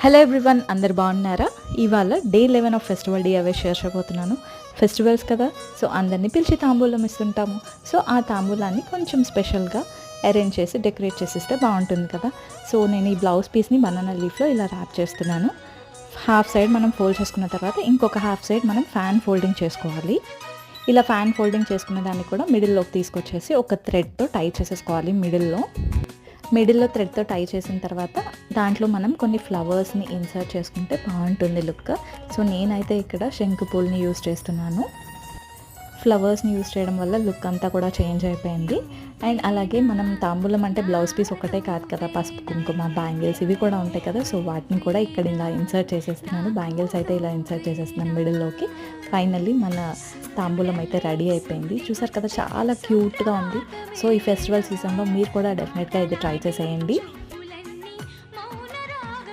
Hello everyone, అందరు బాగున్నారా? ఇవాళ day 11 of festival DIY share చేయబోతున్నాను. ఫెస్టివల్స్ కదా, సో అందరినీ పిలిచి తాంబూలం ఇస్తుంటాము. సో ఆ తాంబూలాన్ని కొంచెం స్పెషల్గా అరేంజ్ చేసి డెకరేట్ చేసిస్తే బాగుంటుంది కదా. సో నేను ఈ బ్లౌజ్ పీస్ని బనానా లీఫ్లో ఇలా ర్యాప్ చేస్తున్నాను. హాఫ్ సైడ్ మనం ఫోల్డ్ చేసుకున్న తర్వాత ఇంకొక హాఫ్ సైడ్ మనం ఫ్యాన్ ఫోల్డింగ్ చేసుకోవాలి. ఇలా ఫ్యాన్ ఫోల్డింగ్ చేసుకున్న దాన్ని కూడా మిడిల్లోకి తీసుకొచ్చేసి ఒక థ్రెడ్తో టై చేసేసుకోవాలి. మిడిల్లో థ్రెడ్తో టై చేసిన తర్వాత దాంట్లో మనం కొన్ని ఫ్లవర్స్ని ఇన్సర్ట్ చేసుకుంటే బాగుంటుంది లుక్. సో నేనైతే ఇక్కడ శంకు పూల్ని యూజ్ చేస్తున్నాను. ఫ్లవర్స్ని యూజ్ చేయడం వల్ల లుక్ అంతా కూడా చేంజ్ అయిపోయింది. అండ్ అలాగే మనం తాంబూలం అంటే బ్లౌజ్ పీస్ ఒకటే కాదు కదా, పసుపు కుంకుమ బ్యాంగిల్స్ ఇవి కూడా ఉంటాయి కదా. సో వాటిని కూడా ఇక్కడ ఇలా ఇన్సర్ట్ చేసేస్తున్నాను. బ్యాంగిల్స్ అయితే ఇలా ఇన్సర్ట్ చేసేస్తున్నాను మిడిల్లోకి. ఫైనల్లీ మన తాంబూలం అయితే రెడీ అయిపోయింది. చూసారు కదా, చాలా క్యూట్గా ఉంది. సో ఈ ఫెస్టివల్ సీజన్లో మీరు కూడా డెఫినెట్గా ఇది ట్రై చేసేయండి.